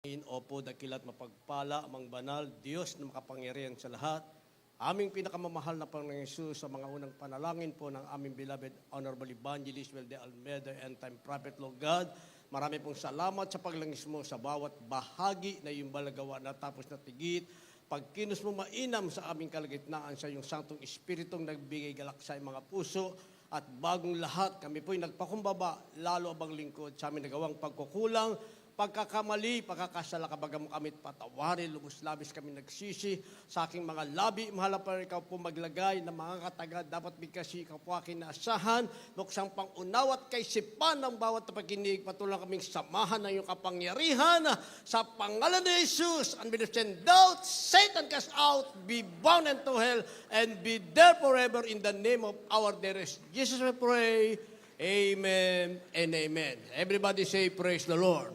Opo, dakilat mapagpala, amang banal, Diyos na makapangyarihan sa lahat. Aming pinakamamahal na Panginoong Hesus sa mga unang panalangin po ng aming beloved Honorable Evangelist Will de Almeida and Time Prophet, Lord God. Marami pong salamat sa paglangis mo sa bawat bahagi na iyong balagawa na tapos na tigit. Pagkinos mo mainam sa aming kalagitnaan sa iyong Santong Espiritong nagbigay galak sa mga puso. At bagong lahat, kami po'y nagpakumbaba, lalo abang lingkod sa aming nagawang pagkukulang, pagkakamali, pagkakasala, kabagam kami patawarin, lubos-labis kami nagsisi sa aking mga labi. Mahal pa rin ikaw po maglagay ng mga katagad. Dapat bigkasi ikaw po aking naasahan. Buksang pang-unawat kay sipan ng bawat napakinig. Patulang kaming samahan ng iyong kapangyarihan. Sa pangalan ni Jesus, unbelief and doubt, Satan cast out, be bound into hell, and be there forever in the name of our dearest Jesus we pray. Amen and amen. Everybody say, praise the Lord.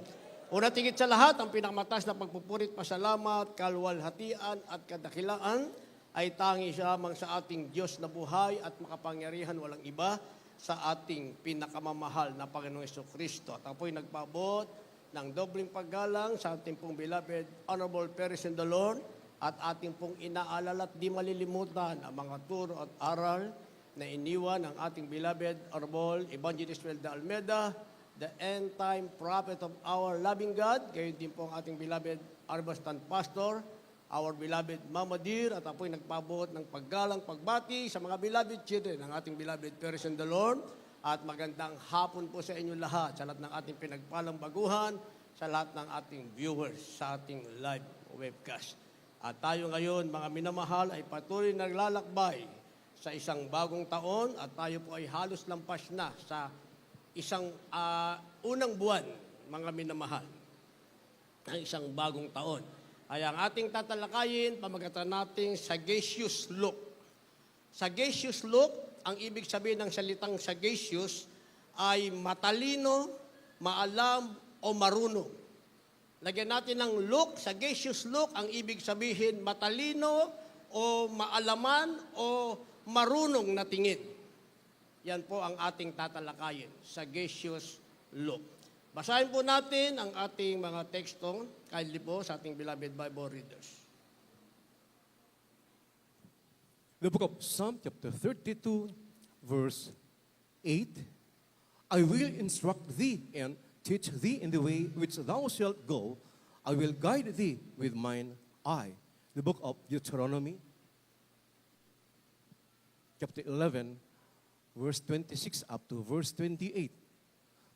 Una tigit sa lahat, ang pinakamataas na pagpupurit, pasalamat, kalwalhatian at kadakilaan ay tangi lamang sa ating Diyos na buhay at makapangyarihan walang iba sa ating pinakamamahal na Panginoong Jesucristo. At ako'y nagpabot ng dobling paggalang sa ating pong beloved Honorable Paris in the Lord at ating pong inaalala at di malilimutan ang mga turo at aral na iniwan ng ating beloved Honorable Evangelist Will de Almeida, the end-time prophet of our loving God. Kayo din po ang ating beloved Arbastan Pastor, our beloved Mama Dear, at apo'y nagpabot ng paggalang, pagbati sa mga beloved children ng ating beloved Paris in the Lord. At magandang hapon po sa inyo lahat, sa lahat ng ating pinagpalang baguhan, sa lahat ng ating viewers sa ating live webcast. At tayo ngayon, mga minamahal, ay patuloy naglalakbay sa isang bagong taon at tayo po ay halos lampas na sa isang unang buwan, mga minamahal, ng isang bagong taon. Ay ang ating tatalakayin, pamagatan natin sagacious look. Sagacious look, ang ibig sabihin ng salitang sagacious ay matalino, maalam, o marunong. Lagyan natin ng look, sagacious look, ang ibig sabihin matalino, o maalaman, o marunong na tingin. Yan po ang ating tatalakayin, sagacious look. Basahin po natin ang ating mga teksto, kindly po sa ating beloved Bible readers. The book of Psalm chapter 32, verse 8, I will instruct thee and teach thee in the way which thou shalt go. I will guide thee with mine eye. The book of Deuteronomy, chapter 11, verse 26 up to verse 28.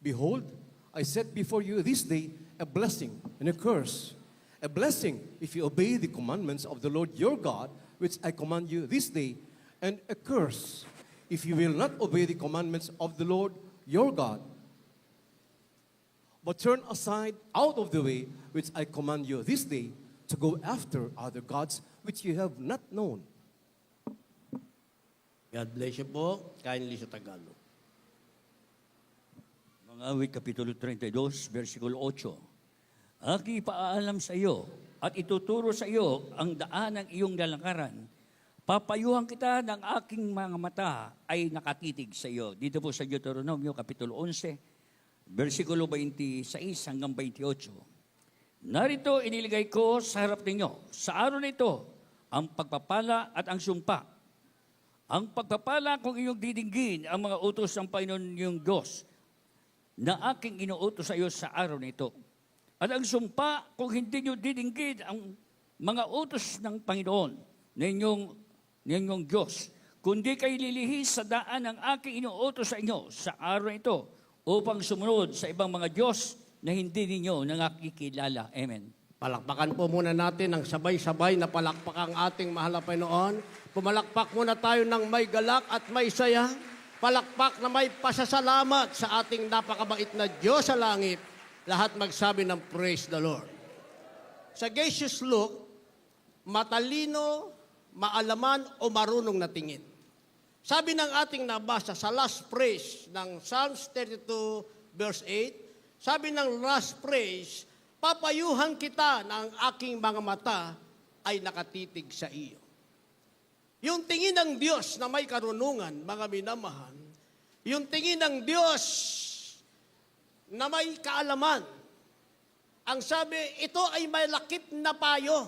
Behold, I set before you this day a blessing and a curse. A blessing if you obey the commandments of the Lord your God, which I command you this day, and a curse if you will not obey the commandments of the Lord your God, but turn aside out of the way which I command you this day to go after other gods which you have not known. God bless you po, kindly sa Tagalog. Mga awit, Kapitulo 32, versikulo 8. Aking ipaalam sa iyo at ituturo sa iyo ang daan ng iyong lalakaran. Papayuhan kita ng aking mga mata ay nakatitig sa iyo. Dito po sa Deuteronomio, Kapitulo 11, versikulo 26 hanggang 28. Narito iniligay ko sa harap ninyo, sa araw nito, ang pagpapala at ang sumpa. Ang pagpapala kung iyong didinggin ang mga utos ng Panginoon iyong Diyos na aking inuutos sa iyo sa araw nito. At ang sumpa kung hindi niyo didinggin ang mga utos ng Panginoon na inyong Diyos, kundi kayo lilihis sa daan ng aking inuutos sa inyo sa araw nito upang sumunod sa ibang mga Diyos na hindi ninyo nakikilala. Amen. Palakpakan po muna natin ang sabay-sabay na palakpak ang ating mahal na Panginoon. Pumalakpak muna tayo ng may galak at may saya. Palakpak na may pasasalamat sa ating napakabait na Diyos sa langit. Lahat magsabi ng praise the Lord. Sagacious look, matalino, maalaman o marunong na tingin. Sabi ng ating nabasa sa last praise ng Psalms 32 verse 8, sabi ng last praise, papayuhan kita na ang aking mga mata ay nakatitig sa iyo. Yung tingin ng Diyos na may karunungan, mga minamahal, yung tingin ng Diyos na may kaalaman, Ang sabi, ito ay may lakip na payo.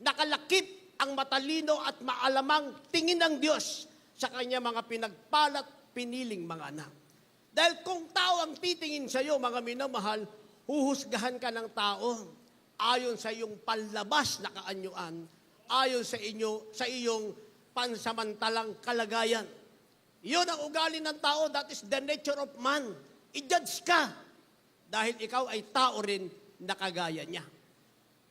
Nakalakip ang matalino at maalamang tingin ng Diyos sa kanya mga pinagpalat, piniling mga anak. Dahil kung tao ang titingin sa iyo, mga minamahal, huhusgahan ka ng tao ayon sa iyong panlabas na kaanyuan, ayon sa iyong pansamantalang kalagayan. Iyon ang ugali ng tao, that is the nature of man. I-judge ka dahil ikaw ay tao rin na kagaya niya.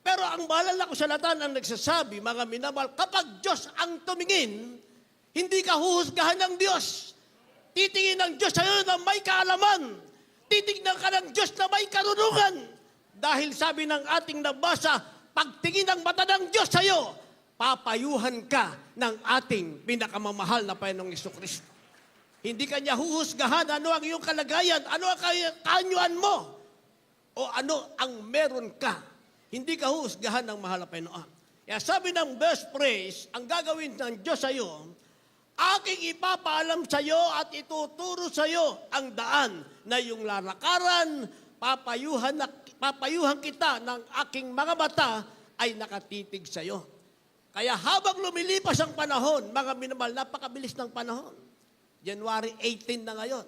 Pero ang banal na kasulatan ang nagsasabi, mga minamahal, kapag Diyos ang tumingin, hindi ka huhusgahan ng Diyos. Titingin ng Diyos sa iyo na may kaalaman. Titingnan ka ng Diyos na may karunungan. Dahil sabi ng ating nabasa, pagtingin ng mata ng Diyos sa iyo, papayuhan ka ng ating pinakamamahal na Panginoong Jesucristo. Hindi ka niya huhusgahan ano ang iyong kalagayan, ano ang kaanyuan mo, o ano ang meron ka. Hindi ka huhusgahan ng mahal na Panginoon. Kaya sabi ng best praise, ang gagawin ng Diyos sa iyo, aking ipapaalam sa iyo at ituturo sa iyo ang daan na iyong lalakaran, papayuhan kita ng aking mga mata ay nakatitig sa iyo. Kaya habang lumilipas ang panahon, mga minamahal, napakabilis ng panahon. January 18 na ngayon.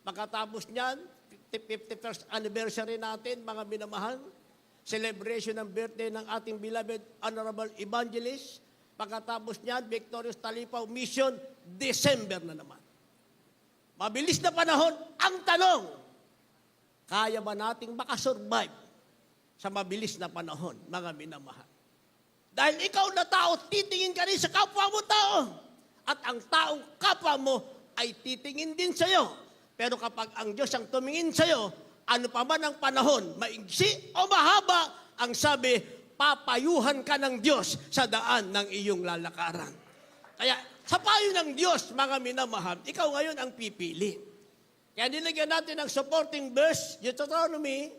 Pagkatapos niyan, 51st anniversary natin, mga minamahal, celebration ng birthday ng ating beloved Honorable Evangelist. Pagkatapos niyan, Victorious Talipaw Mission, December na naman. Mabilis na panahon. Ang tanong, kaya ba nating makasurvive sa mabilis na panahon, mga minamahal? Dahil ikaw na tao, titingin ka rin sa kapwa mo tao. At ang taong kapwa mo ay titingin din sa iyo. Pero kapag ang Diyos ang tumingin sa iyo, ano pa man ang panahon, maigsi o mahaba, ang sabi, papayuhan ka ng Diyos sa daan ng iyong lalakaran. Kaya sa payo ng Diyos, mga minamahal, ikaw ngayon ang pipili. Kaya nilagyan natin ng supporting verse, Deuteronomy,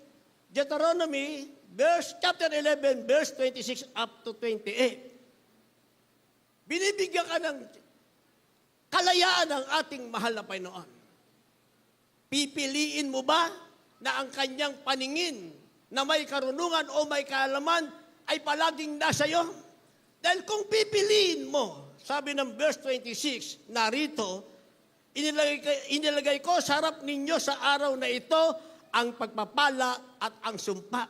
chapter 11, verse 26 up to 28. Binibigyan ka ng kalayaan ng ating mahal na Panginoon. Pipiliin mo ba na ang kanyang paningin na may karunungan o may kaalaman ay palaging nasa iyo? Dahil kung pipiliin mo, sabi ng verse 26, narito, inilagay ko sa harap ninyo sa araw na ito ang pagpapala at ang sumpa.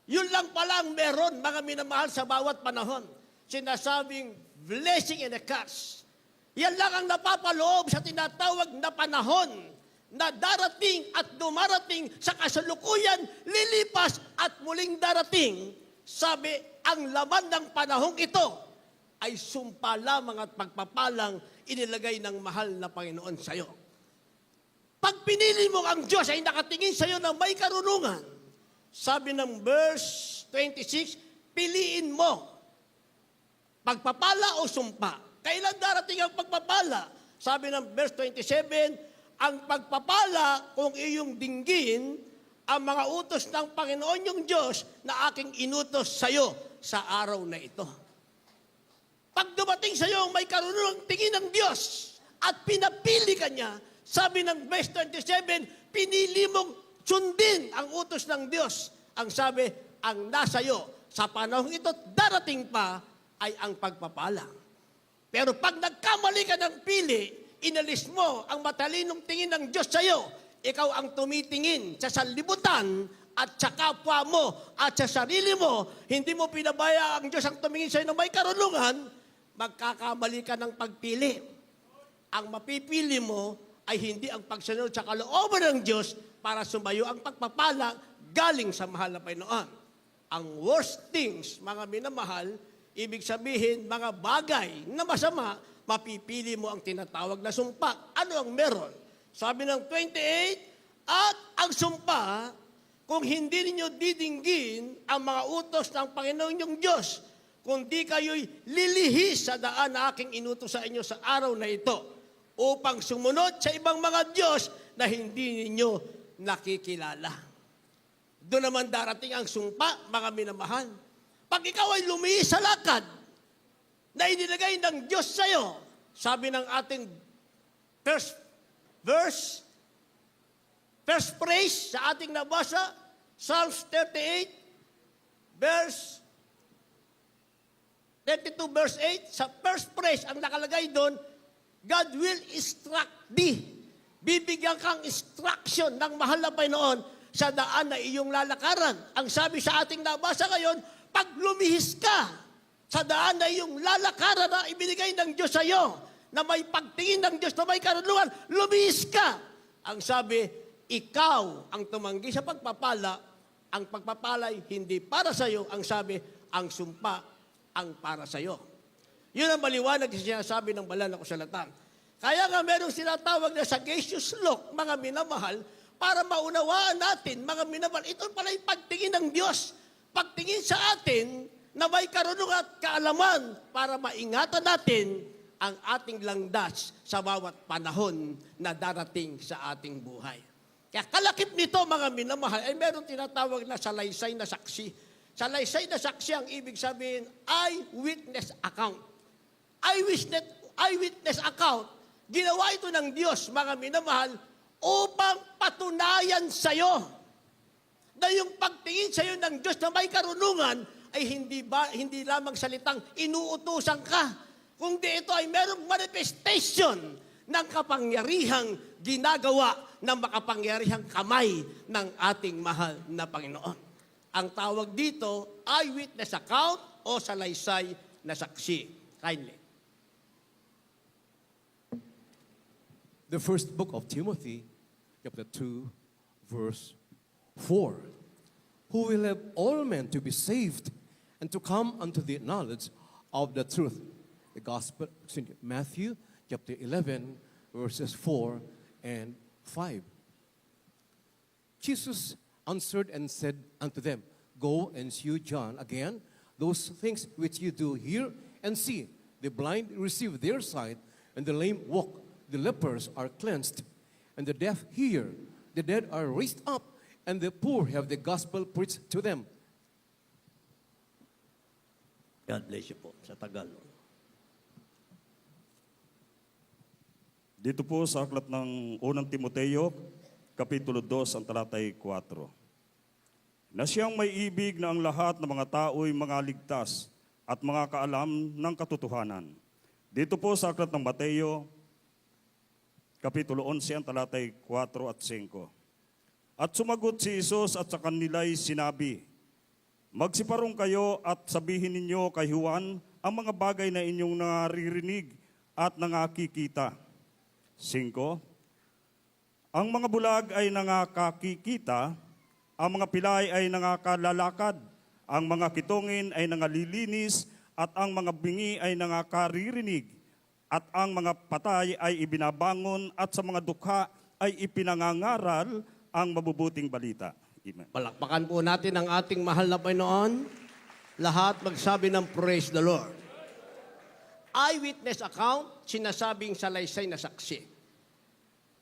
Yun lang pala ang meron, mga minamahal, sa bawat panahon. Sinasabing blessing and a curse. Yan lang ang napapaloob sa tinatawag na panahon na darating at dumarating sa kasalukuyan, lilipas at muling darating. Sabi, ang laman ng panahong ito ay sumpa lamang at pagpapalang inilagay ng mahal na Panginoon sa iyo. Pag pinili mo ang Diyos ay nakatingin sa iyo na may karunungan, sabi ng verse 26, piliin mo pagpapala o sumpa. Kailan darating ang pagpapala? Sabi ng verse 27, ang pagpapala kung iyong dinggin ang mga utos ng Panginoon yung Diyos na aking inutos sa iyo sa araw na ito. Pag dumating sa iyo may karunungang tingin ng Diyos at pinapili ka niya, sabi ng verse 27, pinili mong sundin ang utos ng Diyos. Ang sabi, ang nasa iyo sa panahon ito, darating pa ay ang pagpapala. Pero pag nagkamali ka ng pili, inalis mo ang matalinong tingin ng Diyos sa iyo, ikaw ang tumitingin sa sanlibutan at sa kapwa mo at sa sarili mo, hindi mo pinabaya ang Diyos ang tumingin sa iyo na may karunungan, magkakamali ka ng pagpili. Ang mapipili mo ay hindi ang pagsunod sa kalooban ng Diyos para sumayo ang pagpapala galing sa mahal na Panginoon. Ang worst things, mga minamahal, ibig sabihin, mga bagay na masama, mapipili mo ang tinatawag na sumpa. Ano ang meron? Sabi ng 28, at ang sumpa, kung hindi ninyo didinggin ang mga utos ng Panginoon yung Diyos, kung di kayo'y lilihis sa daan na aking inutos sa inyo sa araw na ito, upang sumunod sa ibang mga Diyos na hindi ninyo nakikilala. Doon naman darating ang sumpa, mga minamahal. Pag ikaw ay lumihis sa lakad na inilagay ng Diyos sa iyo, sabi ng ating first praise sa ating nabasa, Psalms 38, verse 32 verse 8, sa first phrase, ang nakalagay doon, God will instruct thee. Bibigyan kang instruction ng mahal na Panginoon sa daan na iyong lalakaran. Ang sabi sa ating nabasa ngayon, pag lumihis ka sa daan na iyong lalakaran na ibinigay ng Diyos sa iyo, na may pagtingin ng Diyos, na may karunungan, lumihis ka. Ang sabi, ikaw ang tumanggi sa pagpapala, ang pagpapalay hindi para sa iyo. Ang sabi, ang sumpa ang para sa iyo. Yun ang maliwanag na sinasabi ng banal na kasulatan. Kaya nga merong sinatawag na sagacious look, mga minamahal, para maunawaan natin, mga minamahal, ito pala yung pagtingin ng Diyos. Pagtingin sa atin na may karunungan at kaalaman para maingatan natin ang ating langdas sa bawat panahon na darating sa ating buhay. Kaya kalakip nito, mga minamahal, ay meron tinatawag na salaysay na saksi. Salaysay na saksi ang ibig sabihin, eyewitness account. Eyewitness account, ginawa ito ng Diyos, mga minamahal, upang patunayan sa iyo na yung pagtingin sa iyo ng Diyos na may karunungan ay hindi lamang salitang inuutusan ka, kundi ito ay merong manifestation ng kapangyarihang ginagawa ng makapangyarihang kamay ng ating mahal na Panginoon. Ang tawag dito, eyewitness account o salaysay na saksi. Kindly. The first book of Timothy, chapter 2, verse 4. Who will have all men to be saved and to come unto the knowledge of the truth. The Gospel, Matthew, chapter 11, verses 4 and 5. Jesus answered and said unto them, Go and shew John again those things which you do hear and see. The blind receive their sight, and the lame walk. The lepers are cleansed, and the deaf hear. The dead are raised up, and the poor have the gospel preached to them. God bless you po sa Tagalog. Dito po sa aklat ng unang Timoteo, Kapitulo 2, ang talatay 4. Na siyang may ibig na ang lahat ng mga tao'y mga ligtas at mga kaalam ng katotohanan. Dito po sa aklat ng Mateo, Kapitulo 11, ang talatay 4 at 5. At sumagot si Jesus at sa kanila'y sinabi, Magsiparong kayo at sabihin ninyo kay Juan ang mga bagay na inyong naririnig at nangakikita. 5. Ang mga bulag ay nangakakikita, ang mga pilay ay nangakalalakad, ang mga kitongin ay nangalilinis, at ang mga bingi ay nangakaririnig, at ang mga patay ay ibinabangon, at sa mga dukha ay ipinangangaral ang mabubuting balita. Amen. Palakpakan po natin ang ating mahal na Panginoon. Lahat magsabi ng praise the Lord. Eyewitness account, sinasabing salaysay na saksi.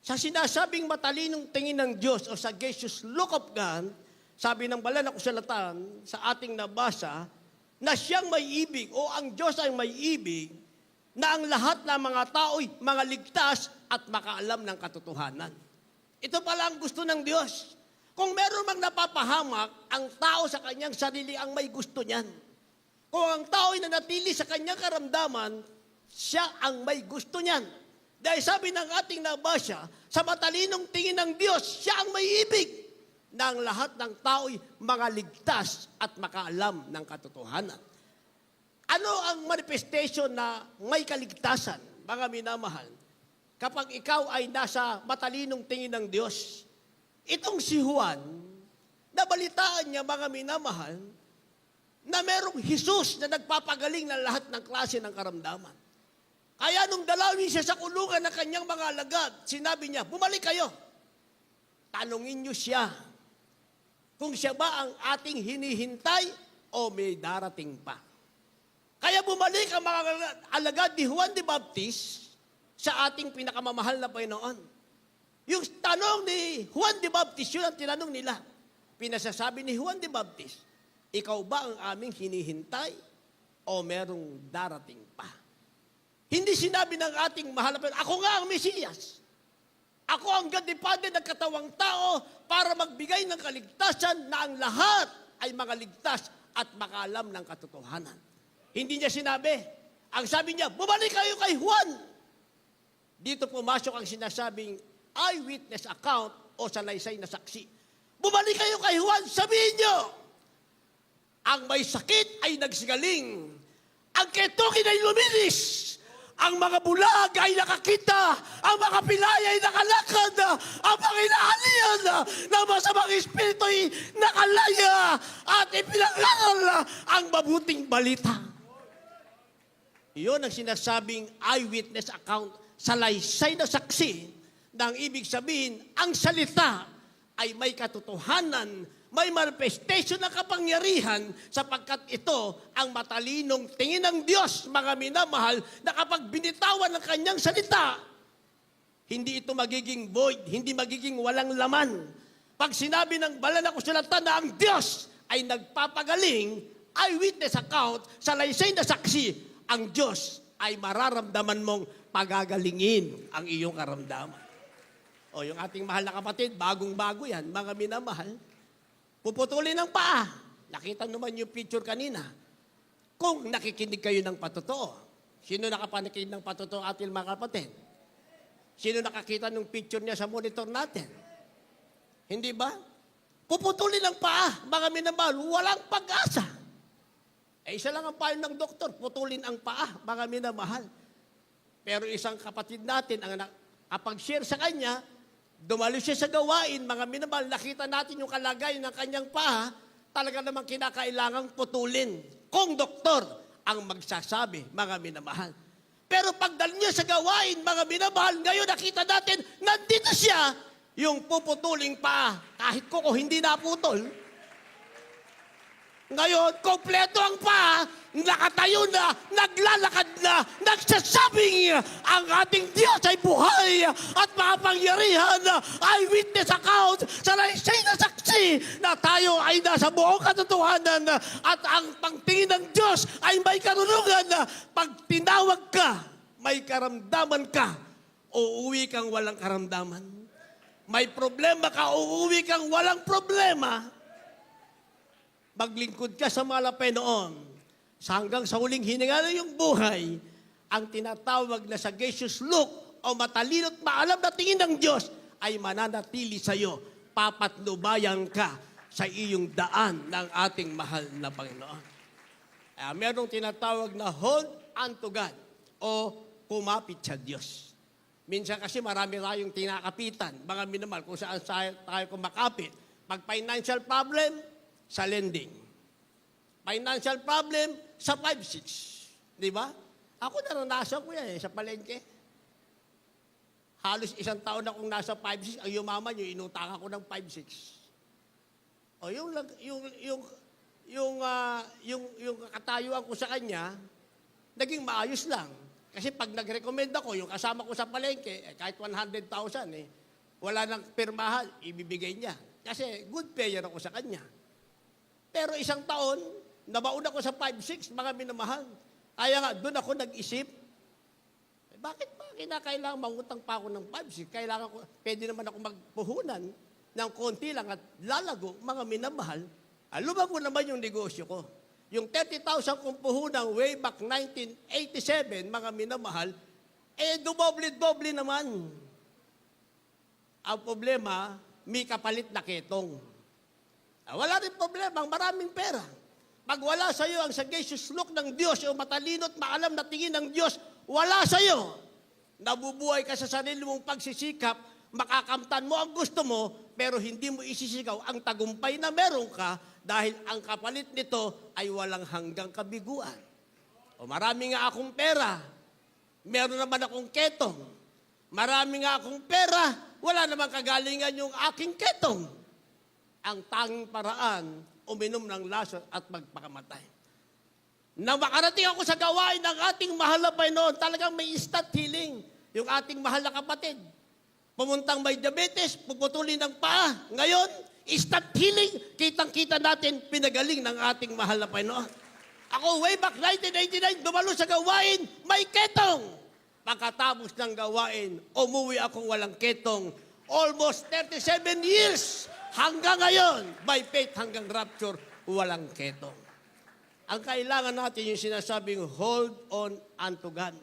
Sa sinasabing matalinong tingin ng Diyos o sagacious look of God, sabi ng banal na kasulatan sa ating nabasa, na siyang may ibig o ang Diyos ay may ibig na ang lahat ng mga tao'y mga ligtas at makaalam ng katotohanan. Ito pala ang gusto ng Diyos. Kung meron mang napapahamak, ang tao sa kanyang sarili ang may gusto niyan. Kung ang tao ay nanatili sa kanyang karamdaman, siya ang may gusto niyan. Dahil sabi ng ating nabasa, sa matalinong tingin ng Diyos, siya ang may ibig na ang lahat ng tao'y mga ligtas at makaalam ng katotohanan. Ano ang manifestation na may kaligtasan, mga minamahal? Kapag ikaw ay nasa matalinong tingin ng Diyos, itong si Juan, nabalitaan niya, mga minamahal, na merong Jesus na nagpapagaling ng lahat ng klase ng karamdaman. Kaya nung dalawin siya sa kulungan ng kanyang mga alagad, sinabi niya, bumalik kayo. Tanungin niyo siya kung siya ba ang ating hinihintay o may darating pa. Kaya bumalik ang mga alagad ni Juan the Baptist sa ating pinakamamahal na Panginoon. Yung tanong ni Juan the Baptist, yun ang tinanong nila. Pinasasabi ni Juan the Baptist, ikaw ba ang aming hinihintay o merong darating pa? Hindi sinabi ng ating mahal na Panginoon, ako nga ang Mesiyas. Ako ang God the Father ng katawang tao para magbigay ng kaligtasan na ang lahat ay makaligtas at makaalam ng katotohanan. Hindi niya sinabi. Ang sabi niya, bumalik kayo kay Juan. Dito pumasok ang sinasabing eyewitness account o salaysay na saksi. Bumalik kayo kay Juan, sabihin niyo, ang may sakit ay nagsigaling. Ang ketongin ay luminis. Ang mga bulag ay nakakita. Ang mga pilay ay nakalakad. Ang mga inaalian na masamang espiritu ay nakalaya. At ipinangaral ang mabuting balita. Iyon ang sinasabing eyewitness account, salaysay na saksi, na ang ibig sabihin, ang salita ay may katotohanan, may manifestation ng kapangyarihan sapagkat ito ang matalinong tingin ng Diyos, mga minamahal, na kapag binitawan ng kanyang salita, hindi ito magiging void, hindi magiging walang laman. Pag sinabi ng banal na kasulatan na ang Diyos ay nagpapagaling, eyewitness account, salaysay na saksi, ang Diyos ay mararamdaman mong pagagalingin ang iyong karamdaman. O yung ating mahal na kapatid, bagong-bago yan, mga minamahal, puputulin ng paa. Nakita naman yung picture kanina. Kung nakikinig kayo ng patotoo, sino nakapanakinig ng patotoo ating mga kapatid? Sino nakakita ng picture niya sa monitor natin? Hindi ba? Puputulin ng paa, mga minamahal, walang pag-asa. Isa lang ang payo ng doktor, putulin ang paa, mga minamahal. Pero isang kapatid natin, ang kapag-share sa kanya, dumalo siya sa gawain, mga minamahal, nakita natin yung kalagayan ng kanyang paa, talaga namang kinakailangang putulin. Kung doktor ang magsasabi, mga minamahal. Pero pagdal niya sa gawain, mga minamahal, ngayon nakita natin, nandito siya, yung puputuling paa, kahit kuko hindi naputol. Ngayon, kompleto ang paa, nakatayo na, naglalakad na, nagsasabing ang ating Diyos ay buhay at makapangyarihan, eyewitness account, salaysay na saksi na tayo ay nasa buong katotohanan at ang pangtingin ng Diyos ay may karunungan. Pag tinawag ka, may karamdaman ka, uuwi kang walang karamdaman. May problema ka, uuwi kang walang problema. Maglingkod ka sa malapay noon. Hanggang sa huling hininga na yung buhay, ang tinatawag na sagacious look o matalino't maalam na tingin ng Diyos ay mananatili sa iyo. Papatnubayan ka sa iyong daan ng ating mahal na Panginoon. Merong tinatawag na hold unto God o kumapit sa Diyos. Minsan kasi marami tayong tinakapitan, mga minamahal, kung saan tayo kumakapit. Pag financial problem, sa lending. Financial problem, sa 5-6. Di ba? Ako naranasan ko yan sa palengke. Halos isang taon akong nasa 5-6, ang yumaman yung inutangan ko ng 5-6. O yung katayuan ko sa kanya, naging maayos lang. Kasi pag nag-recommend ako, yung kasama ko sa palengke, kahit 100,000 wala nang pirmahan, ibibigay niya. Kasi good payer ako sa kanya. Pero isang taon, nabauna ko sa 5-6, mga minamahal. Kaya nga, doon ako nag-isip, bakit ba kinakailangan mangutang pa ako ng 5-6? Kailangan ko, pwede naman ako magpuhunan ng konti lang at lalago, mga minamahal. Lumago naman yung negosyo ko. Yung 30,000 kong puhunan way back 1987, mga minamahal, dumoble-doble naman. Ang problema, may kapalit na ketong. Wala rin problema, ang maraming pera. Pag wala sa iyo ang sagacious look ng Diyos, yung matalino at maalam na tingin ng Diyos, wala sa iyo. Nabubuhay ka sa sarili mong pagsisikap, makakamtan mo ang gusto mo, pero hindi mo isisigaw ang tagumpay na meron ka dahil ang kapalit nito ay walang hanggang kabiguan. O marami nga akong pera, meron naman akong ketong. Marami nga akong pera, wala namang kagalingan yung aking ketong. Ang tanging paraan, uminom ng laso at magpakamatay. Nang makarating ako sa gawain ng ating mahal na Panginoon, talagang may instant healing. Yung ating mahal na kapatid. Pumuntang may diabetes, puputulin ng paa. Ngayon, instant healing, kitang-kita natin, pinagaling ng ating mahal na Panginoon. Ako, way back 1989, dumalo sa gawain, may ketong. pagkatapos ng gawain, umuwi akong walang ketong. Almost 37 years hanggang ngayon, by faith hanggang rapture, walang ketong. Ang kailangan natin yung sinasabing hold on unto God.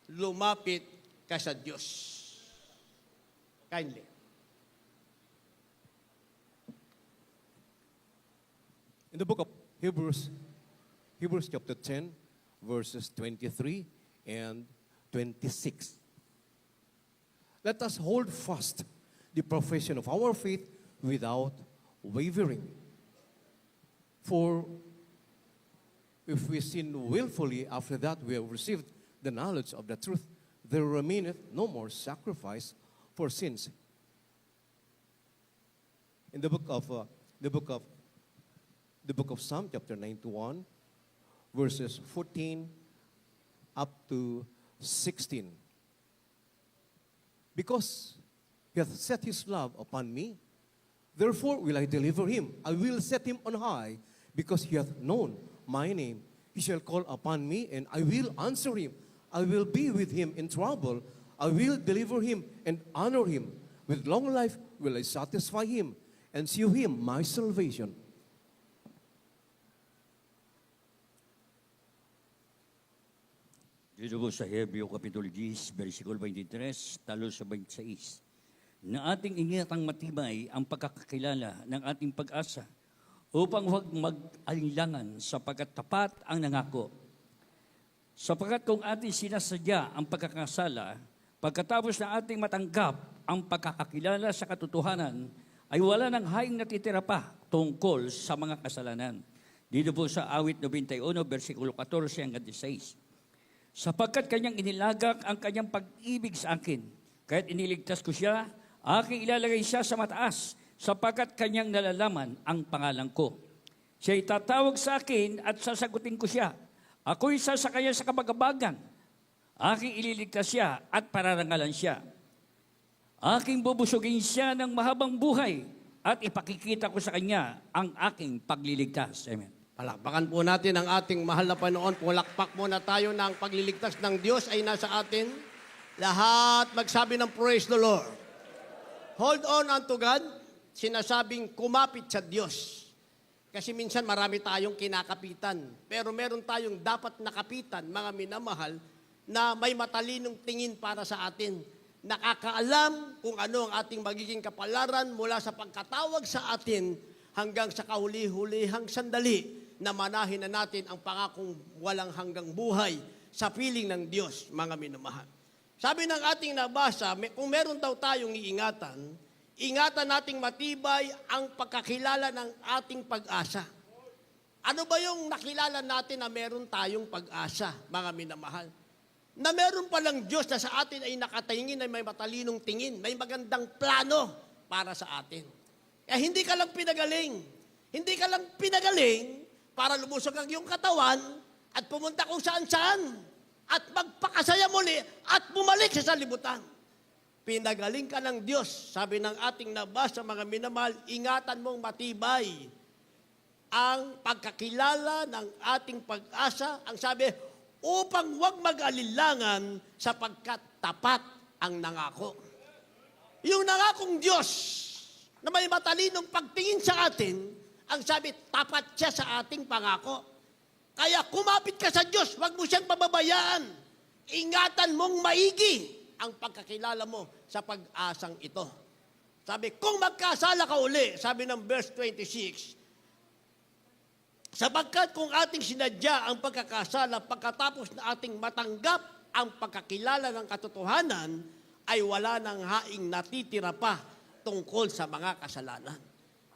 Lumapit ka sa Diyos. Kindly. In the book of Hebrews chapter 10, verses 23 and 26. Let us hold fast the profession of our faith without wavering. For if we sin willfully, after that we have received the knowledge of the truth, there remaineth no more sacrifice for sins. In the book of Psalm chapter 91, verses 14 up to 16. Because he hath set his love upon me, therefore will I deliver him. I will set him on high, because he hath known my name. He shall call upon me, and I will answer him. I will be with him in trouble. I will deliver him and honor him. With long life will I satisfy him, and shew him my salvation. Dito po sa Hebreo Kapitulo 10, versikulo 23, talo sa 26, na ating ingatang matibay ang pagkakakilala ng ating pag-asa upang huwag mag-alinlangan sapagkat tapat ang nangako. Sapagkat kung ating sinasadya ang pagkakasala, pagkatapos na ating matanggap ang pagkakakilala sa katotohanan, ay wala nang haing natitira pa tungkol sa mga kasalanan. Dito po sa awit 91, versikulo 14 hanggang 16. Sapagkat kanyang inilagak ang kanyang pag-ibig sa akin, kaya't iniligtas ko siya, aking ilalagay siya sa mataas, sapagkat kanyang nalalaman ang pangalan ko. Siya'y tatawag sa akin at sasagutin ko siya. Ako'y sasakaya sa kabagabagan. Aking ililigtas siya at pararangalan siya. Aking bubusugin siya ng mahabang buhay at ipakikita ko sa kanya ang aking pagliligtas. Amen. Palakpakan po natin ang ating mahal na Panginoon. Pulakpak muna tayo na ang pagliligtas ng Diyos ay nasa atin. Lahat magsabi ng praise the Lord. Hold on unto God. Sinasabing kumapit sa Diyos. Kasi minsan marami tayong kinakapitan. Pero meron tayong dapat nakapitan, mga minamahal, na may matalinong tingin para sa atin. Nakakaalam kung ano ang ating magiging kapalaran mula sa pagkatawag sa atin hanggang sa kahuli-hulihang sandali na manahin na natin ang pangakong walang hanggang buhay sa piling ng Diyos, mga minamahal. Sabi ng ating nabasa, kung meron daw tayong iingatan, ingatan nating matibay ang pagkakilala ng ating pag-asa. Ano ba yung nakilala natin na meron tayong pag-asa, mga minamahal? Na meron palang Diyos na sa atin ay nakatingin, ay may matalinong tingin, may magandang plano para sa atin. Kaya hindi ka lang pinagaling. Hindi ka lang pinagaling para lumusog ang iyong katawan at pumunta kung saan-saan at magpakasaya muli at bumalik sa sanlibutan. Pinagaling ka ng Diyos. Sabi ng ating nabasa, mga minamahal, ingatan mong matibay ang pagkakilala ng ating pag-asa. Ang sabi, upang huwag mag-alilangan sapagkat tapat ang nangako. Yung nangakong Diyos na may matalinong pagtingin sa atin, ang sabi, tapat siya sa ating pangako. Kaya kumapit ka sa Diyos, huwag mo siyang pababayaan. Ingatan mong maigi ang pagkakilala mo sa pag-asang ito. Sabi, kung magkasala ka uli, sabi ng verse 26, sapagkat kung ating sinadya ang pagkakasala pagkatapos na ating matanggap ang pagkakilala ng katotohanan, ay wala nang haing natitira pa tungkol sa mga kasalanan.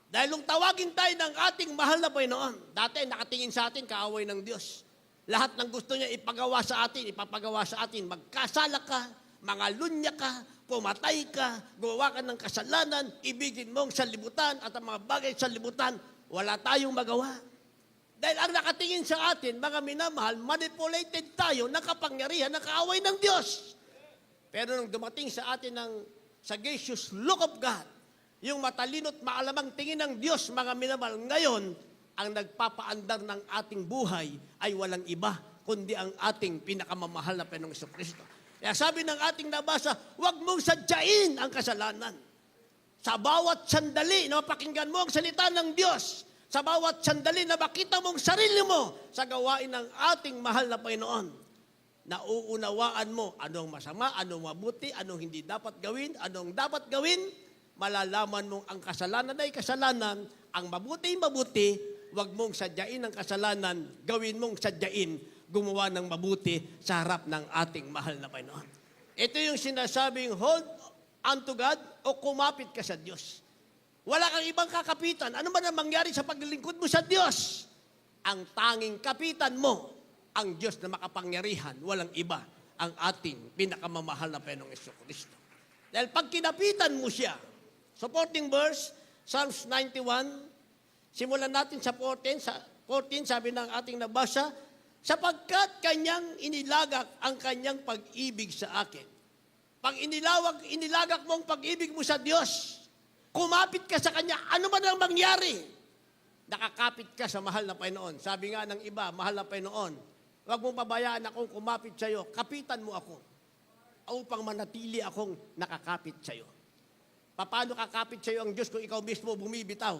Dahil nung tawagin tayo ng ating mahal na Panginoon, dati nakatingin sa atin, kaaway ng Diyos. Lahat ng gusto niya ipagawa sa atin, ipapagawa sa atin. Magkasala ka, mangalunya ka, pumatay ka, gumawa ka ng kasalanan, ibigin mong sanlibutan at ang mga bagay sa libutan, wala tayong magawa. Dahil ang nakatingin sa atin, mga minamahal, manipulated tayo ng kapangyarihan ng kaaway ng Diyos. Pero nung dumating sa atin ng sagacious look of God, yung matalino't maalamang tingin ng Diyos, mga minamahal, ngayon, ang nagpapaandar ng ating buhay ay walang iba, kundi ang ating pinakamamahal na Panginoong Kristo. Kaya sabi ng ating nabasa, huwag mong sadyain ang kasalanan. Sa bawat sandali na mapakinggan mo ang salita ng Diyos, sa bawat sandali na makita mong sarili mo sa gawain ng ating mahal na Panginoon, nauunawaan mo anong masama, anong mabuti, anong hindi dapat gawin, anong dapat gawin, malalaman mong ang kasalanan ay kasalanan, ang mabuti ay mabuti, huwag mong sadyain ang kasalanan, gawin mong sadyain, gumawa ng mabuti sa harap ng ating mahal na Panginoon. Ito yung sinasabing hold unto God o kumapit ka sa Diyos. Wala kang ibang kakapitan. Ano man ang mangyari sa paglilingkod mo sa Diyos? Ang tanging kapitan mo, ang Diyos na makapangyarihan, walang iba, ang ating pinakamamahal na Panginoong Jesucristo. Dahil pag kinapitan mo siya, supporting verse, Psalms 91, simulan natin sa 14, sabi ng ating nabasa, sapagkat kanyang inilagak ang kanyang pag-ibig sa akin. Pag inilagak mo ang pag-ibig mo sa Diyos, kumapit ka sa Kanya, ano man ang mangyari, nakakapit ka sa mahal na Panginoon. Sabi nga ng iba, mahal na Panginoon, huwag mong pabayaan akong kumapit sa iyo, kapitan mo ako upang manatili akong nakakapit sa iyo. Paano kakapit sa iyo ang Diyos kung ikaw mismo bumibitaw?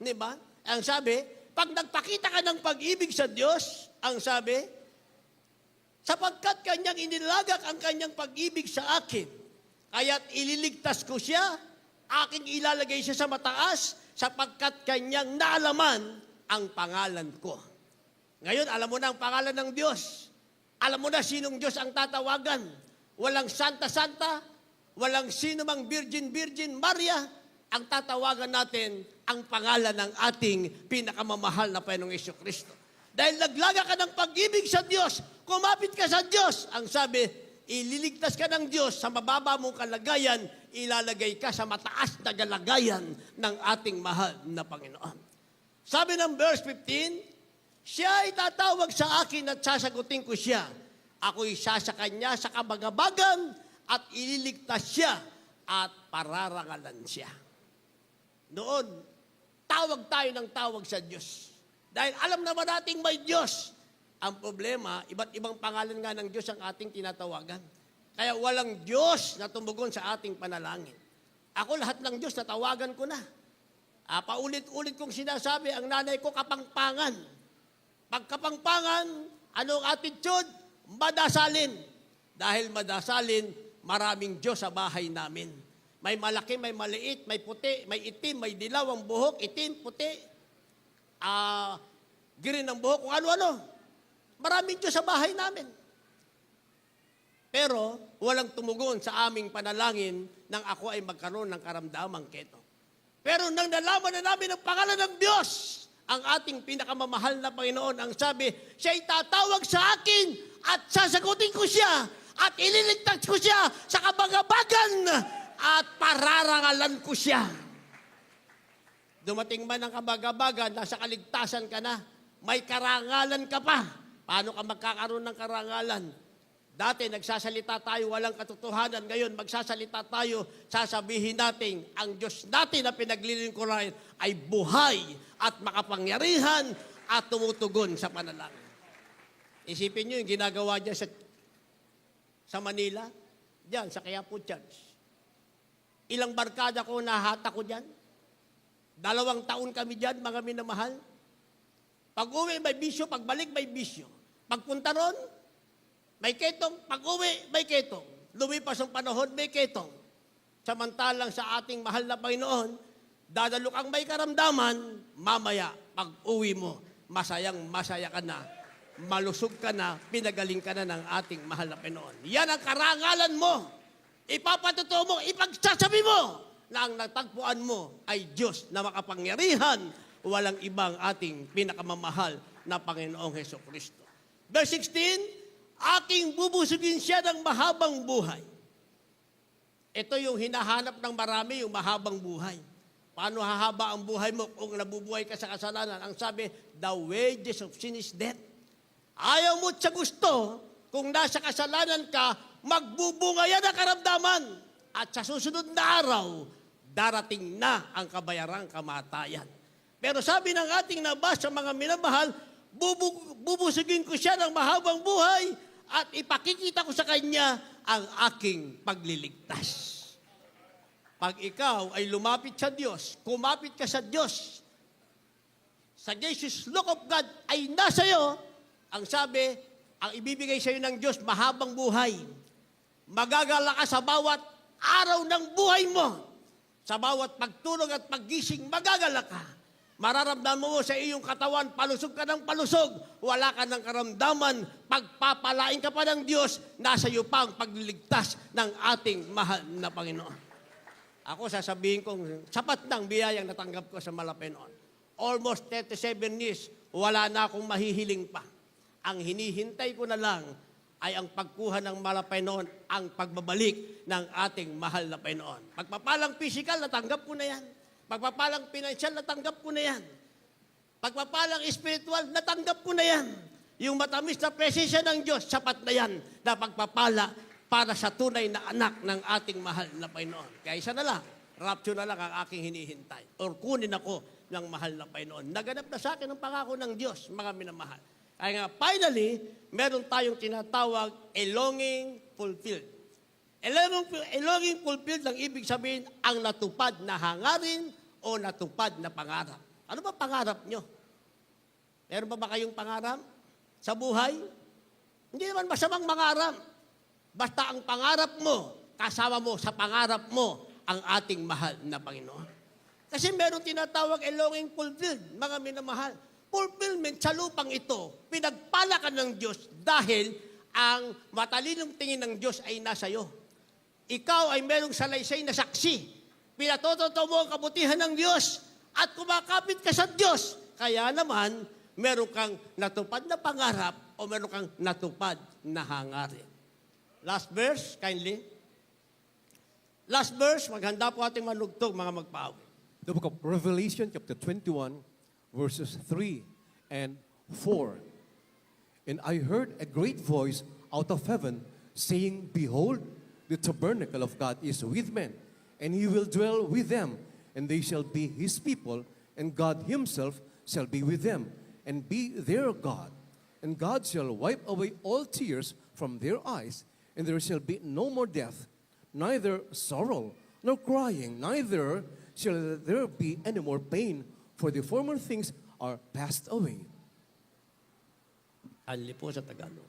Di ba? Ang sabi, pag nagpakita ka ng pag-ibig sa Diyos, ang sabi, sapagkat kanyang inilagak ang kanyang pag-ibig sa akin, kaya't ililigtas ko siya, aking ilalagay siya sa mataas, sapagkat kanyang naalaman ang pangalan ko. Ngayon, alam mo na ang pangalan ng Diyos. Alam mo na sinong Diyos ang tatawagan. Walang Santa-Santa, walang sino mang Virgin Maria, ang tatawagan natin ang pangalan ng ating pinakamamahal na Panginoong Jesucristo. Dahil naglaga ka ng pag-ibig sa Diyos, kumapit ka sa Diyos. Ang sabi, ililigtas ka ng Diyos sa mababa mong kalagayan, ilalagay ka sa mataas na kalagayan ng ating mahal na Panginoon. Sabi ng verse 15, siya ay tatawag sa akin at sasagutin ko siya. Ako'y isa sa kanya sa kabagabagan at ililigtas siya at pararangalan siya. Noon, tawag tayo ng tawag sa Diyos. Dahil alam naman nating may Diyos. Ang problema, iba't ibang pangalan nga ng Diyos ang ating tinatawagan. Kaya walang Diyos na tumugon sa ating panalangin. Ako lahat ng Diyos natawagan ko na. Paulit-ulit kong sinasabi, ang nanay ko kapangpangan. Pagkapangpangan, anong attitude? Madasalin. Dahil madasalin, maraming Diyos sa bahay namin. May malaki, may maliit, may puti, may itim, may dilaw ang buhok, itim, puti, green ang buhok, kung ano-ano. Maraming Diyos sa bahay namin. Pero walang tumugon sa aming panalangin nang ako ay magkaroon ng karamdamang keto. Pero nang nalaman na namin ang pangalan ng Diyos, ang ating pinakamamahal na Panginoon, ang sabi, siya'y tatawag sa akin at sasagutin ko siya at ililigtas ko siya sa kabagabagan at pararangalan ko siya. Dumating man ang kabagabagan, nasa kaligtasan ka na, may karangalan ka pa. Paano ka magkakaroon ng karangalan? Dati nagsasalita tayo, walang katotohanan. Ngayon, magsasalita tayo, sasabihin natin, ang Diyos natin na pinaglilingkuran ay buhay at makapangyarihan at tumutugon sa panalangin. Isipin nyo yung ginagawa niya sa Manila, diyan, sa Quiapo Church. Ilang barkada ko nahata ko diyan. 2 taon kami diyan, mga minamahal. Pag-uwi, may bisyo. Pagbalik, may bisyo. Pagpunta ron, may ketong. Pag-uwi, may ketong. Lumipas ang panahon, may ketong. Samantalang sa ating mahal na Panginoon, dadalo kang may karamdaman, mamaya, pag-uwi mo, masayang-masaya ka na, malusog ka na, pinagaling ka na ng ating mahal na Panginoon. Yan ang karangalan mo. Ipapatutuo mo, ipagsasabi mo na ang natagpuan mo ay Diyos na makapangyarihan, walang ibang ating pinakamamahal na Panginoong Jesucristo. Verse 16, aking bubusugin siya ng mahabang buhay. Ito yung hinahanap ng marami, yung mahabang buhay. Paano hahaba ang buhay mo kung nabubuhay ka sa kasalanan? Ang sabi, the wages of sin is death. Ayaw mo sa gusto, kung nasa kasalanan ka, magbubunga yan ang karamdaman. At sa susunod na araw, darating na ang kabayarang kamatayan. Pero sabi ng ating nabasa, mga minamahal, bubusugin ko siya ng mahabang buhay at ipakikita ko sa kanya ang aking pagliligtas. Pag ikaw ay lumapit sa Diyos, kumapit ka sa Diyos, sa Jesus look of God ay nasa iyo, ang sabi, ang ibibigay sa iyo ng Diyos, mahabang buhay. Magagala ka sa bawat araw ng buhay mo. Sa bawat pagtulog at paggising, magagala ka. Mararamdaman mo sa iyong katawan, palusog ka ng palusog. Wala ka ng karamdaman, pagpapalain ka pa ng Diyos, nasa iyo pa ang pagliligtas ng ating mahal na Panginoon. Ako sasabihin kong, sapat ng biyayang natanggap ko sa Malapenoon. Almost 37 years, wala na akong mahihiling pa. Ang hinihintay ko na lang ay ang pagkuha ng Malapenoon, ang pagbabalik ng ating mahal na Panginoon. Pagpapalang physical, natanggap ko na yan. Pagpapalang financial, natanggap ko na yan. Pagpapalang spiritual, natanggap ko na yan. Yung matamis na presensya ng Diyos, sapat na yan na pagpapala para sa tunay na anak ng ating mahal na Panginoon. Kaya isa na lang, rapture na lang ang aking hinihintay. Or kunin ako ng mahal na Panginoon. Naganap na sa akin ang pangako ng Diyos, mga minamahal. Kaya nga, finally, meron tayong tinatawag a longing fulfilled. A longing fulfilled ang ibig sabihin ang natupad na hangarin o natupad na pangarap. Ano ba pangarap nyo? Meron ba kayong pangarap sa buhay? Hindi naman masamang mangarap. Basta ang pangarap mo, kasama mo sa pangarap mo ang ating mahal na Panginoon. Kasi meron tinatawag a longing fulfilled, mga minamahal. Fulfillment sa lupang ito, pinagpala ka ng Diyos dahil ang matalinong tingin ng Diyos ay nasa iyo. Ikaw ay merong salaysay na saksi. Pinatotoo mo ang kabutihan ng Diyos at kumakapit ka sa Diyos. Kaya naman, meron kang natupad na pangarap o meron kang natupad na hangarin. Last verse, kindly. Last verse, maghanda po ating manugtog, mga magpaawi. The book of Revelation, chapter 21, verses 3 and 4. And I heard a great voice out of heaven saying, Behold, the tabernacle of God is with men, and he will dwell with them, and they shall be his people, and God himself shall be with them, and be their God. And God shall wipe away all tears from their eyes, and there shall be no more death, neither sorrow, nor crying, neither shall there be any more pain, for the former things are passed away. Anli po sa Tagalog.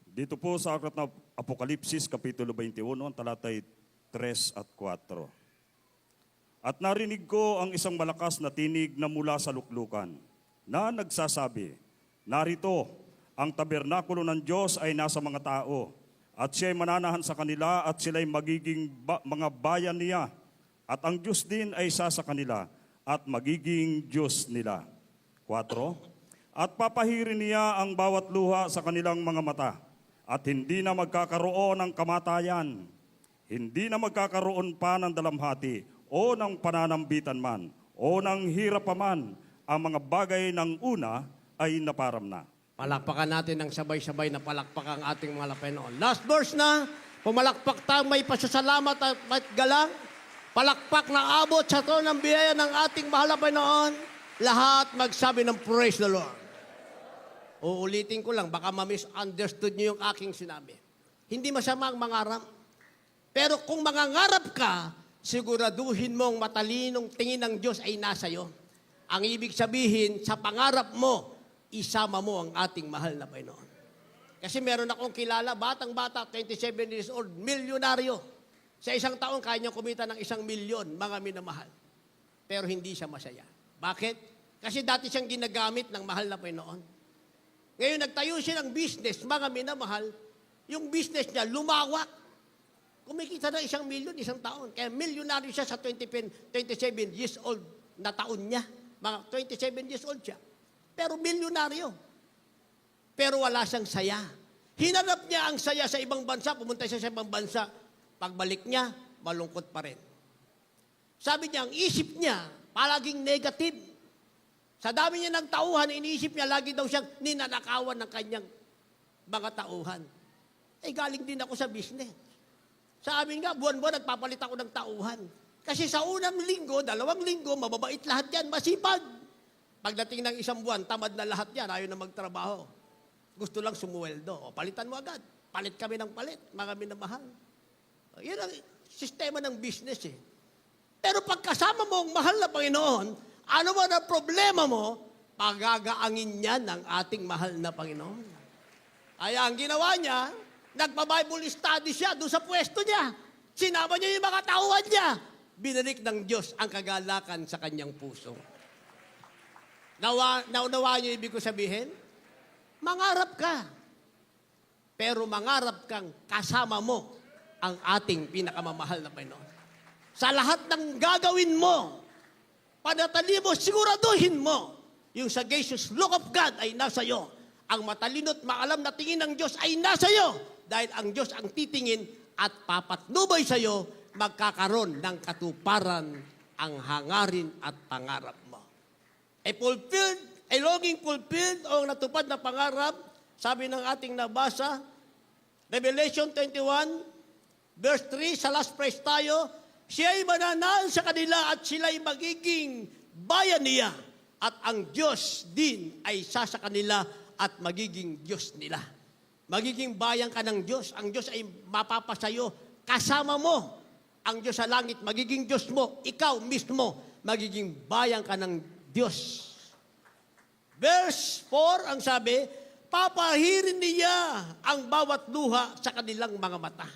Dito po sa aklat ng Apokalipsis, Kapitulo 21, talatay 3 at 4. At narinig ko ang isang malakas na tinig na mula sa luklukan, na nagsasabi, Narito, ang tabernakulo ng Diyos ay nasa mga tao, at siya'y mananahan sa kanila, at sila'y magiging mga bayan niya, at ang Diyos din ay isa sa kanila, at magiging Diyos nila. 4. At papahirin niya ang bawat luha sa kanilang mga mata, at hindi na magkakaroon ng kamatayan, hindi na magkakaroon pa ng dalamhati, o ng pananambitan man, o ng hirap pa man, ang mga bagay ng una ay naparam na. Palakpakan natin ng sabay-sabay na palakpak ang ating mga Panginoon. Last verse na, pumalakpak tayo, may pasasalamat at galang. Palakpak na abot sa trono ng biyaya ng ating mahal na Panginoon. Lahat magsabi ng praise the Lord. Uulitin ko lang, baka ma-misunderstood niyo yung aking sinabi. Hindi masama ang mangarap. Pero kung mangangarap ka, siguraduhin mong matalinong tingin ng Diyos ay nasa iyo. Ang ibig sabihin, sa pangarap mo, isama mo ang ating mahal na Panginoon. Kasi meron akong kilala, batang-bata, 27 years old, milyonaryo. Sa isang taon, kaya niyang kumita ng 1 milyon, mga minamahal. Pero hindi siya masaya. Bakit? Kasi dati siyang ginagamit ng mahal na Panginoon. Ngayon, nagtayo siya ng business, mga minamahal, yung business niya lumawak. Kumikita ng 1 milyon, isang taon. Kaya milyonaryo siya sa 27 years old na taon niya. Mga 27 years old siya. Pero milyonaryo. Pero wala siyang saya. Hinanap niya ang saya sa ibang bansa, pumunta siya sa ibang bansa. Pagbalik niya, malungkot pa rin. Sabi niya, ang isip niya, palaging negative. Sa dami niya ng tauhan, iniisip niya, lagi daw siyang ninanakawan ng kanyang mga tauhan. Eh, galing din ako sa business. Sa amin nga, buwan-buwan, nagpapalit ako ng tauhan. Kasi sa unang linggo, 2 linggo, mababait lahat yan, masipag. Pagdating ng isang buwan, tamad na lahat yan, ayaw na magtrabaho. Gusto lang sumuweldo. O, palitan mo agad. Palit kami ng palit, mga minamahal. Yan ang sistema ng business eh. Pero pagkasama mo ang mahal na Panginoon, ano man ang problema mo, pagagaangin niya ng ating mahal na Panginoon. Kaya ang ginawa niya, nagpa-Bible study siya doon sa pwesto niya. Sinama niya yung mga tauhan niya. Binalik ng Diyos ang kagalakan sa kanyang puso. Naunawaan niyo ibig ko sabihin? Mangarap ka. Pero mangarap kang kasama mo ang ating pinakamamahal na Panginoon. Sa lahat ng gagawin mo, panatali mo, siguraduhin mo, yung sagacious look of God ay nasa iyo. Ang matalino't maalam na tingin ng Diyos ay nasa iyo. Dahil ang Diyos ang titingin at papatnubay sa iyo, magkakaroon ng katuparan ang hangarin at pangarap mo. A longing fulfilled o natupad na pangarap, sabi ng ating nabasa, Revelation 21, verse 3, sa last praise tayo, siya'y mananal sa kanila at sila'y magiging bayan niya at ang Diyos din ay isa sa kanila at magiging Diyos nila. Magiging bayan ka ng Diyos. Ang Diyos ay mapapasayo. Kasama mo ang Diyos sa langit. Magiging Diyos mo. Ikaw mismo, magiging bayan ka ng Diyos. Verse 4, ang sabi, papahirin niya ang bawat luha sa kanilang mga mata.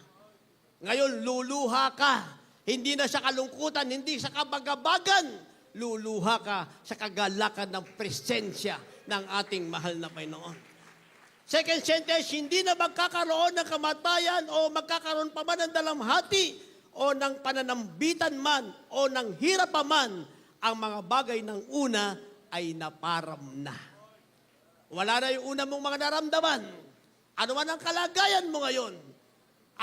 Ngayon, luluha ka. Hindi na sa kalungkutan, hindi sa kabagabagan. Luluha ka sa kagalakan ng presensya ng ating mahal na Panginoon. Second sentence, hindi na magkakaroon ng kamatayan o magkakaroon pa man ng dalamhati o ng pananambitan man o ng hirap pa man. Ang mga bagay ng una ay naparam na. Wala na yung una mong mga naramdaman. Ano man ang kalagayan mo ngayon,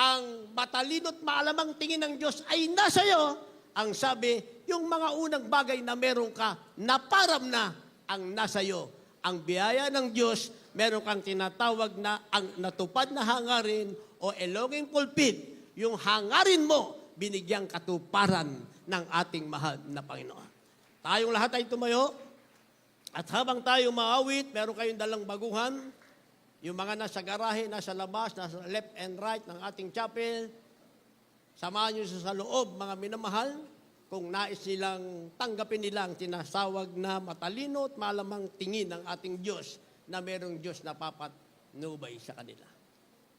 ang matalino't maalamang tingin ng Diyos ay nasa iyo. Ang sabi, yung mga unang bagay na meron ka, naparam na ang nasa iyo. Ang biyaya ng Diyos, meron kang tinatawag na ang natupad na hangarin o a longing fulfilled. Yung hangarin mo, binigyang katuparan ng ating mahal na Panginoon. Tayong lahat ay tumayo. At habang tayo maawit, meron kayong dalang baguhan. Yung mga nasa garahe, nasa labas, nasa left and right ng ating chapel. Samahan nyo sa loob, mga minamahal, kung nais nilang tanggapin nila ang tinasawag na matalino at malamang tingin ng ating Diyos na merong Diyos na papatnubay sa kanila.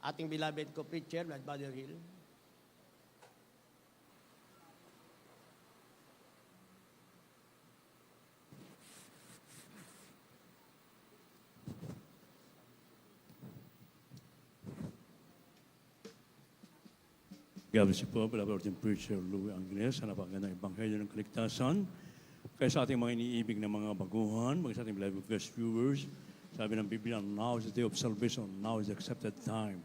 Ating beloved co-preacher, Brother Hill. God bless you po, beloved preacher Louie Angles, sa napakagandang ebanghelyo ng kaligtasan. Kaya sa ating mga iniibig na mga baguhan, mga sa ating beloved guest viewers, sabi ng Biblia, now is the day of salvation, now is the accepted time.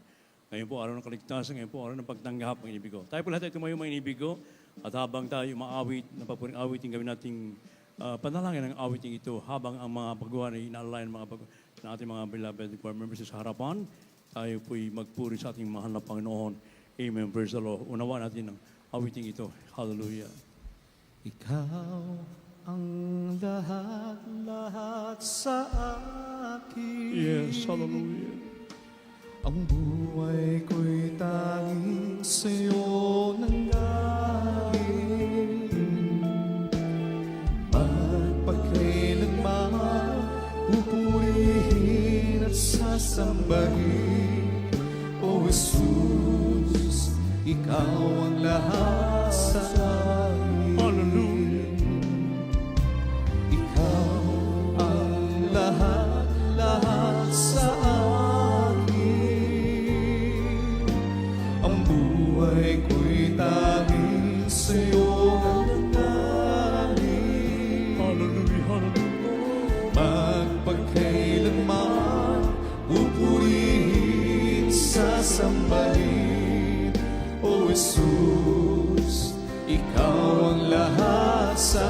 Ngayon po, araw ng kaligtasan, ngayon po, araw ng pagtanggap ng inibig ko. Tayo po lahat ay tumayo mga inibig ko, at habang tayo maawit, napapuring awitin gawin nating panalangin ng awiting ito, habang ang mga baguhan ay inaalay ng ating mga beloved choir members sa harapan, tayo po'y magpuri sa ating mahal na Panginoon. Amen. Praise the Lord. Unawa natin ang awiting ito. Hallelujah. Ikaw ang lahat-lahat sa akin. Yes, hallelujah. Ang buhay ko'y tanging sa'yo nanggaling. Magpakailanman pupurihin at sasambahin. O Jesus, ikaw ang lahat sa akin. Hallelujah. Ikaw ang lahat sa akin. Ang buhay ko'y tanging sa'yo nanggaling. Hallelujah. Hallelujah. Magpagkailanman pupurihin, sasambahin. O Jesus, ikaw ang lahat sa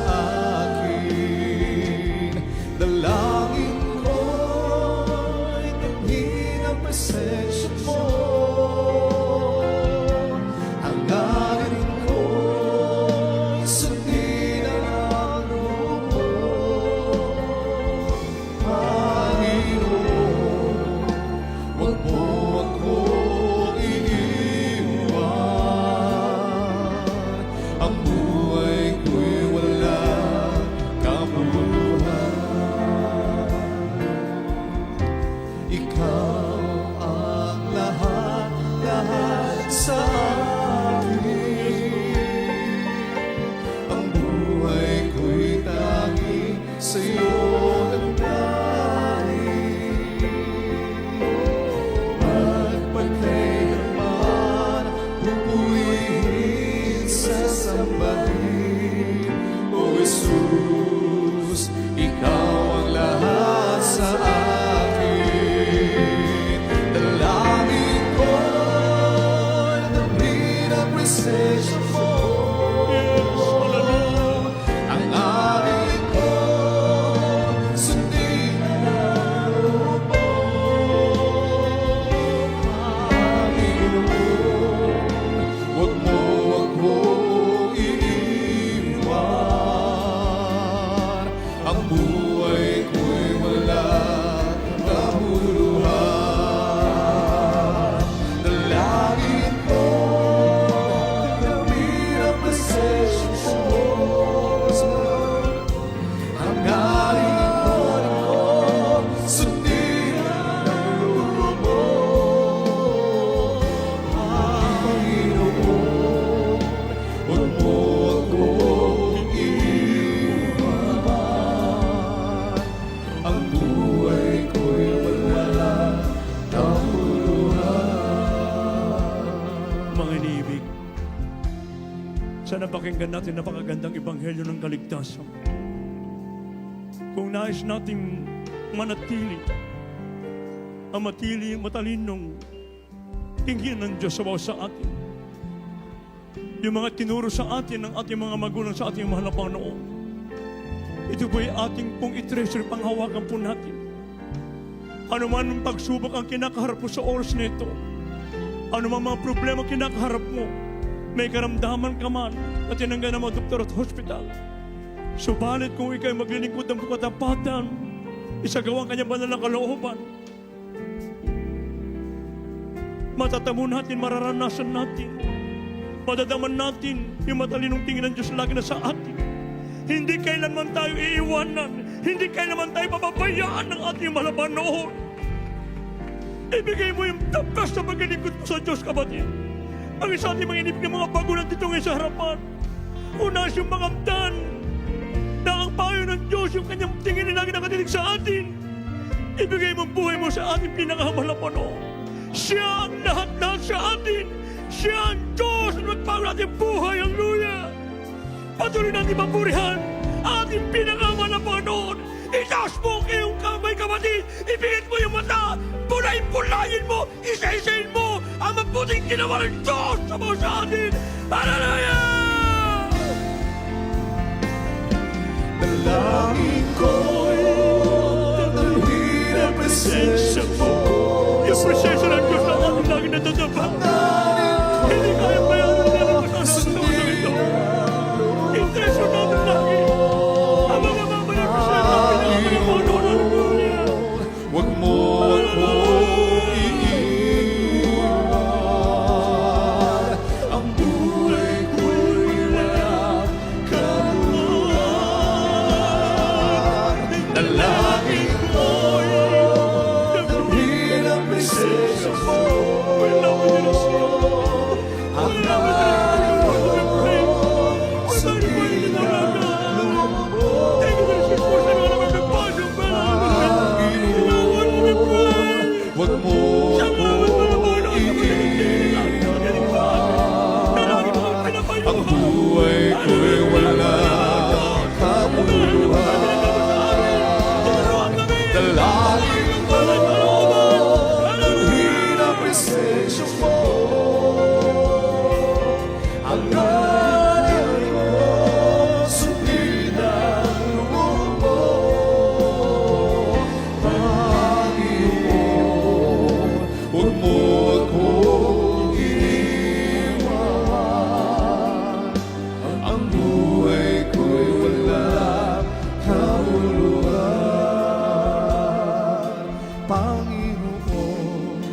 akin. Dalangin ko'y tingin ang presensya mo. Hangarin ko'y sundin ang loob mo. ang buhay ko'y walang kahulugan. Dalangin ko, kami ang presensya Diyos. Hangarin mo, sundin ang loob mo. Panginoon, huwag mo akong iiwan. Ang buhay ko'y walang kahulugan. Mga iniibig, sana pakinggan natin napakagandang ebanghelyo ng kaligtasan. Kung nais nating manatili ang matalinong tingin ng Diyos sa bawat sa atin, yung mga tinuro sa atin ng ating mga magulang sa ating mahal na Panginoon, ito po'y ating pong i-treasure, panghawakan po natin. Ano man ang pagsubok ang kinakaharap mo sa oras nito, ano man mga problema kinakaharap mo, may karamdaman ka man na tinanggal ng mga doktor at hospital. Subalit kung ikaw'y maglilingkod ng katapatan, isagawa ang kanyang banal na kalooban, matatamo natin, mararanasan natin, madadaman natin yung matalinong tingin ng Diyos lagi na sa atin. Hindi kailanman tayo iiwanan, hindi kailanman tayo pababayaan ng ating mahal na Panginoon. Ibigay mo yung tapas na paglilingkod mo sa Diyos, kapatid. Ang isa ating mga inibig ng mga bagulan dito ngayon sa harapan, unas yung mangamtan na ang payo ng Diyos, yung kanyang tingin na lagi nakatinig sa atin. Ibigay mo ang buhay mo sa ating pinakamahal na Panginoon. Siya ang lahat-lahat sa atin. Siya ang Diyos na magpago natin buhay. Hallelujah! Patuloy natin mapurihan ating pinakamahal na Panginoon. Itaas mo ang iyong kamay, kapatid. Ibigit mo yung mata. Pulayin mo. Isa-isahin mo ang mabuting ginawa ng Diyos sa mga sa atin. Hallelujah! Dalangin ko'y dalhin ang presensya mo. Yung presensya ng Diyos na ating lagi natatapat. Hindi kaya bayaran na lang sa ito. Intensyon natin lagi. Ang mga mamayang presensya ng pinakamayang Hallelujah! Huwag mo akong iiwan. Ang buhay ko'y walang kahulugan. Dalangin ko'y dalhin ang presensya mo. Hangarin mo, sundin ang loob mo. Huwag mo akong iiwan. Ang buhay ko'y walang kahulugan. Dalangin mo, dalhin ang presensya mo. Hangarin mo, sundin ang loob mo. Panginoon, huwag mo akong iiwan. Ang buhay ko'y walang kahulugan. Panginoon,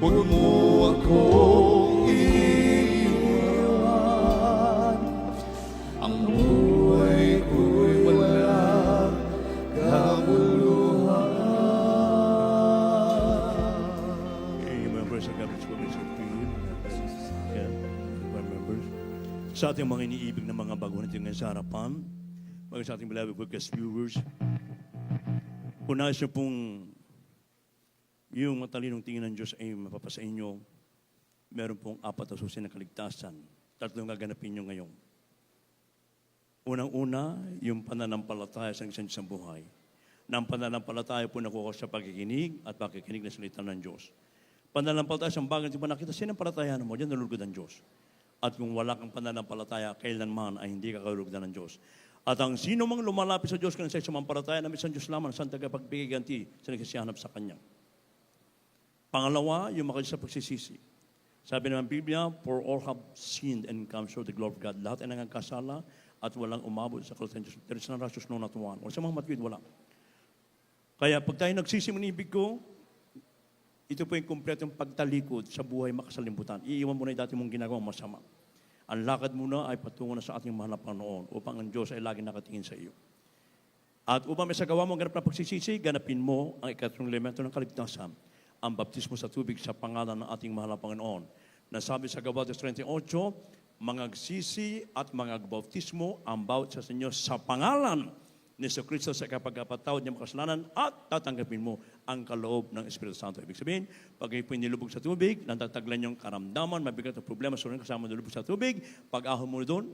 huwag mo akong iiwan. Ang buhay ko'y walang kahulugan. Hey, members of Government Commission, members. Sa ating mga iniibig na mga baguhan natin ngayon sa harapan, mga sa ating beloved podcast viewers, unahin niyo pong yung matalinong tingin ng Diyos ay mapapasa inyo. Meron pong 4 na susi na kaligtasan. 3 gaganapin nyo ngayon. Unang-una, yung pananampalataya sa isang buhay. Na ang pananampalataya po nakuha sa pagkikinig at pakikinig na salita ng Diyos. Pananampalataya sa bagay na nakita, sinampalatayahan mo, diyan nalulugod ang Diyos. At kung wala kang pananampalataya, kailanman ay hindi ka kalulugdan ng Diyos. At ang sino mang lumalapit sa Diyos kung sa sumampalataya na isang Diyos lamang, saan tagapagbiganti sa nagsisihanap sa Kanya. Pangalawa, yung makita sa pagsisisi. Sabi naman Biblia, for all have sinned and come short the glory of God. Lahat ay nangangkasala at walang umabot sa kalutan Diyos. There is none righteous, no not one. O sa mga matuwid, wala. Kaya pag tayo nagsisimulibig ko, ito po yung kumpletong pagtalikod sa buhay makasalimutan. Iiwan mo na yung dati mong ginagawang masama. Ang lakad muna ay patungo na sa ating mahal na Panginoon upang ang Diyos ay lagi nakatingin sa iyo. At upang may sagawa mo ang ganap na pagsisisi, ganapin mo ang ikatlong elemento ng kaligtasan, ang baptismo sa tubig sa pangalan ng ating mahal na Panginoon. Nasabi sa Gawa 38, mangagsisi at mangagbaptismo ang bawat sa inyo sa pangalan ni Kristo sa kapagpatawad niya makasalanan at tatanggapin mo ang kaloob ng Espiritu Santo. Ibig sabihin, pag kayo nilubog sa tubig, natataglan yung karamdaman, mabigat na problema, sunod kasama nilubog sa tubig, pag ahon mo doon,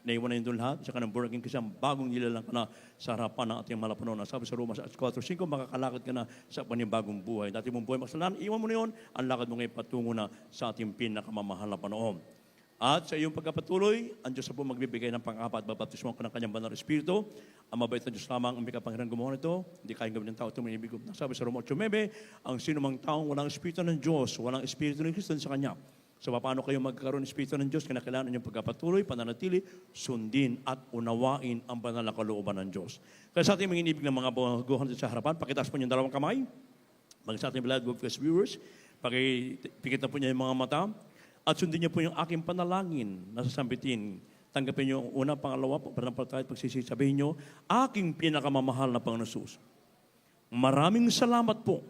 naiwan na yun doon lahat, saka ng buragin kasi ang bagong nilalang ka na sa harapan ng ating malapanon. Sabi sa Roma 4:5, makakalakad ka na sa panibagong buhay. Dati mong buhay makasalanan, iwan mo na yun, ang lakad mo ngayon patungo na sa ating pinakamamahal na Panginoon. At sa iyong pagkapatuloy, ang Diyos po magbibigay ng pang-apat, babaptismo ko ng kanyang banal na Espiritu. Ang mabait na Diyos lamang ang may kapangyarihan gumawa nito. Hindi kayang gawin ng tao ito may ibig. Nasabi sa Roma 8:9, ang sino mang taong walang Espiritu ng Diyos, walang Espiritu ng Kristo sa Kanya. So paano kayo magkaroon ng Espiritu ng Diyos? Kailangan inyong pagkapatuloy, pananatili, sundin at unawain ang banal na kalooban ng Diyos. Kaya sa ating mga inibig ng mga baguhan sa harapan, pakitaas po niyong dalawang kamay. Mga sa ating beloved webcast viewers, pakipikit na po niya yung mga mata. At sundin niyo po yung aking panalangin na sasambitin. Tanggapin niyo yung una, pangalawa, pananampalataya at pagsisisabihin niyo, aking pinakamamahal na Panginoon Jesus. Maraming salamat po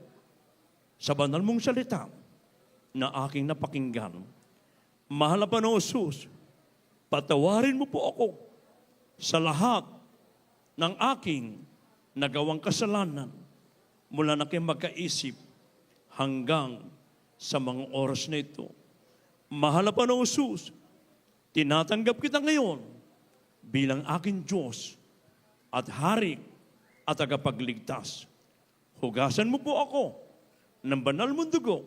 sa banal mong salita na aking napakinggan. Mahal na Panginoon Jesus, patawarin mo po ako sa lahat ng aking nagawang kasalanan mula na kayo magkaisip hanggang sa mga oras na ito. Mahal na Panginoong Jesus, tinatanggap kita ngayon bilang aking Diyos at Hari at tagapagligtas. Hugasan mo po ako ng banal mong dugo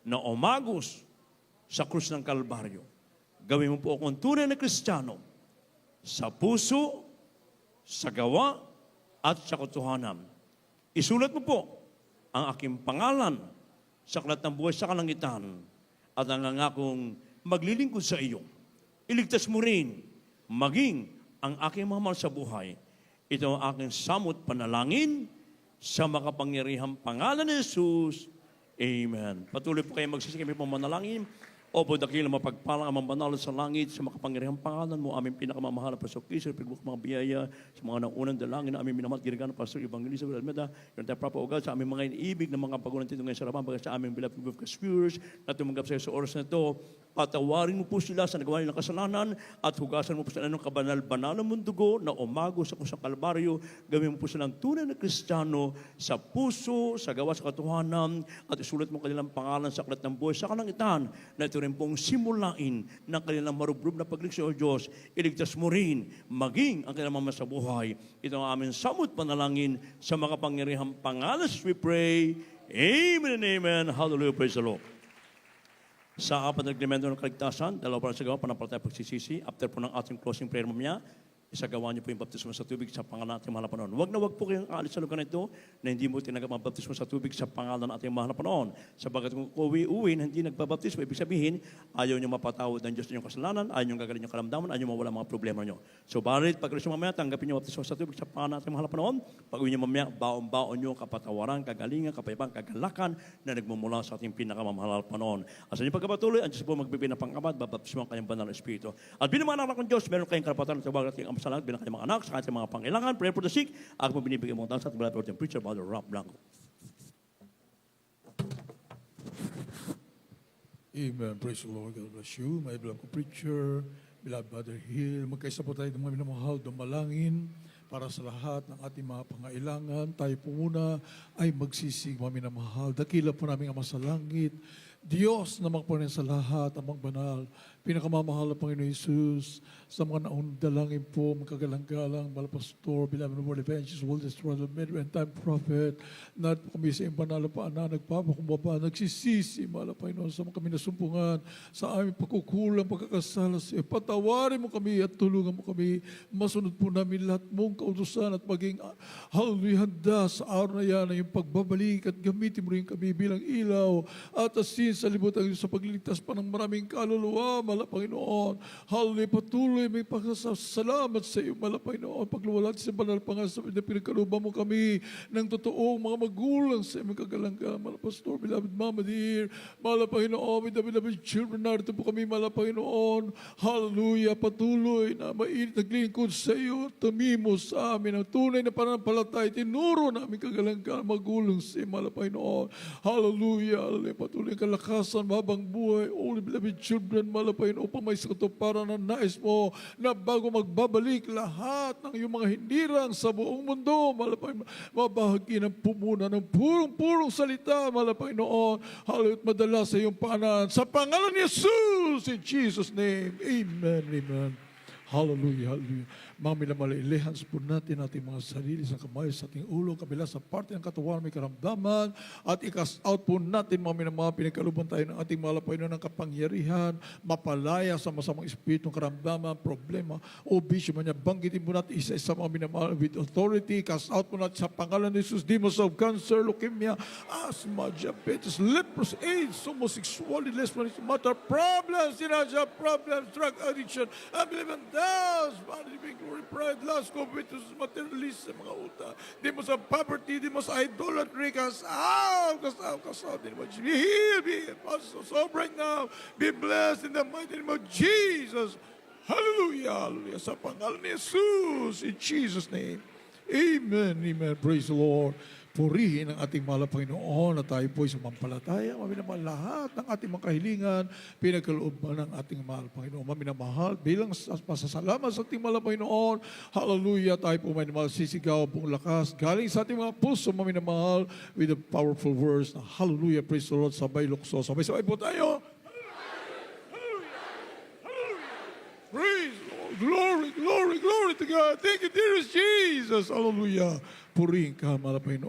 na umagos sa krus ng Kalbaryo. Gawin mo po akong tunay na Kristiyano sa puso, sa gawa, at sa katotohanan. Isulat mo po ang aking pangalan sa aklat ng buhay sa kalangitan at ang angakong maglilingkod sa iyo. Iligtas mo rin, maging ang aking mahal sa buhay. Ito ang aking samot panalangin sa makapangyarihang pangalan ni Jesus. Amen. Patuloy po kayo magsisikimi po manalangin. Opo, dakilang mapagpalang ang banal sa langit sa makapangyarihang pangalan mo, aming pinakamamahal na Pasok-Kristo, pagbukas mga biyaya sa mga naunang dalangin na aming minamahal ginagana Pastor Evangelista Almeda, yung tayo propa-ugal sa aming mga iniibig ng mga pagulang tito ngayon sa harapan, baga sa aming beloved webcast viewers na tumanggap sa iyo sa oras na ito. Patawarin mo po sila sa nagawa nilang kasalanan at hugasan mo po sila ng kabanal-banal mong dugo na umago sa kusang Kalbaryo. Gawin mo po silang tunay na Kristiyano sa puso, sa gawa sa katotohanan at isulat mo kanilang pangalan sa aklat ng buhay sa kalangitan na ito rin pong simulain ng kanilang marubrub na pagligtas o Diyos. Iligtas mo rin, maging ang kanilang mga sa buhay. Ito ang aming samot panalangin sa makapangyarihang pangalan. We pray. Amen and amen. Hallelujah. Praise the Lord. Sa apat na reglamento ng kaligtasan, dalawa pa lang sa gawa, panampalataya pagsisisi. After po ng ating closing prayer mamaya, isagawa niyo po yung baptismo sa tubig sa pangalan ng ating mahal na Panginoon. Huwag na huwag po kayong aalis sa lugar na ito na hindi mo tinanggap ang baptismo sa tubig sa pangalan ng ating mahal na Panginoon. Sabagat kung uwi na hindi nagbabaptismo, ibig sabihin, ayaw niyo mapatawad ng Diyos ninyong kasalanan, ayaw niyo gagaling yung kalamdaman, ayaw niyo mawala mga problema niyo. So, balit, pag Kristo mamaya, tanggapin niyo ang baptismo sa tubig sa pangalan ng ating mahal na Panginoon. Pag uwi niyo mamaya, baon-baon niyo kapatawaran, kagalingan, kapayapang, kagalakan na nagmumula sa ating pinakamamahal na Panginoon. Asa niyo pagkapatuloy, ang Diyos po magbibigay ng pang-abad, babaptismo ang kanyang banal na Espiritu. At bilang mga anak ng Diyos, meron kayong karapatan at tawagan at kayong amasalan bilang kanyang mga anak sa kanyang mga pangailangan. Prayer for the sick. Ako po binibigay mong tao sa ating beloved preacher, Brother Rob Blanco. Amen. Praise the Lord. God bless you. My beloved preacher, beloved Brother Hill. Magkaisa po tayo ng mga minamahal, dumalangin para sa lahat ng ating mga pangailangan. Tayo po muna ay magsisig, mga minamahal. Dakila po namin ang sa langit. Diyos na magpunin sa lahat, amang banal, pinakamamahal na Panginoon Jesus, sa mga naunang dalangin po, magkagalang-galang, Balapastor, beloved Lord Evangelist, World Destroyer, Medal and Time Prophet, na kami sa iyong banal na paanan, nagpapakumbaba, nagsisisi, mahal na Panginoon, sa mga kami nasumpungan, sa aming pagkukulang, pagkakasala sa iyo. Patawarin mo kami at tulungan mo kami, masunod po namin lahat mong kautusan at maging hallelujah, handa sa araw na yan, na yung pagbabalik at gamitin mo rin kami bilang ilaw at asin sa libutan sa pagliligtas pa ng maraming kaluluwa, mahal na Panginoon. Hallelujah, patuloy may pagkasalamat sa iyo, mahal na Panginoon. Pagluwalat sa banal pangasabi na pinagkaluban mo kami ng totoong mga magulang sa aming kagalanggan. Mahal na Pastor, beloved Mama dear, mahal na Panginoon, may beloved children, narito po kami, mahal na Panginoon. Hallelujah, patuloy na mainit naglingkod sa iyo, tumimos sa amin ang tunay na pananampalataya, tinuro na aming kagalanggan, magulang sa iyo, mahal na Panginoon. Hallelujah, hallelujah, patuloy ang kalakasan, mabang buhay, all beloved children, mahal na Panginoon, upang may para na nais mo na bago magbabalik lahat ng iyong mga hinirang sa buong mundo, mahal na Panginoon, mabahagi ng pumuna ng purong-purong salita, mahal na Panginoon, hallelujah, madala sa iyong paanan, sa pangalan ni Jesus, in Jesus' name, amen, amen. Hallelujah, hallelujah. Mga minamahal, ilehans po natin ating mga sarili sa kamay, sa ating ulo, kabila sa parte ng katawan, may karamdaman, at i-cast out po natin, mga minamahal, pinagkaluban tayo ng ating mahal na Panginoon ng kapangyarihan, mapalaya sa masamang espiritu, karamdaman, problema, o bisyo man niya. Banggitin po natin isa-isa, mga minamahal, with authority, cast out po natin sa pangalan ni Jesus, demons of cancer, leukemia, asthma, diabetes, leprosy, AIDS, homosexuality, lesbianism, matter problems, financial problems, drug addiction, unbelieving doubts, body being glory, pride, lust, covetous, materialism, mga utang, demons of poverty, demons of idolatry, cast out, in the name of Jesus. Be healed, be healed, so right now, be blessed in the mighty name of Jesus. Hallelujah, hallelujah, sa pangalan ni Jesus, in Jesus' name. Amen, amen, praise the Lord. Purihin ang ating mahal na Panginoon na tayo po'y sumampalataya. Maminamahal lahat ng ating mga kahilingan, pinagkalooban ng ating mahal na Panginoon. Maminamahal bilang pasasalamat sa ating mahal na Panginoon. Hallelujah, tayo po maminamahal, sisigaw buong lakas. Galing sa ating mga puso, maminamahal, with the powerful words na hallelujah, praise the Lord, sabay lukso. Sabay-sabay po tayo. Praise the Lord. Glory, glory, glory to God. Thank you, dearest Jesus. Hallelujah. Purihin ka, mahal na Panginoon.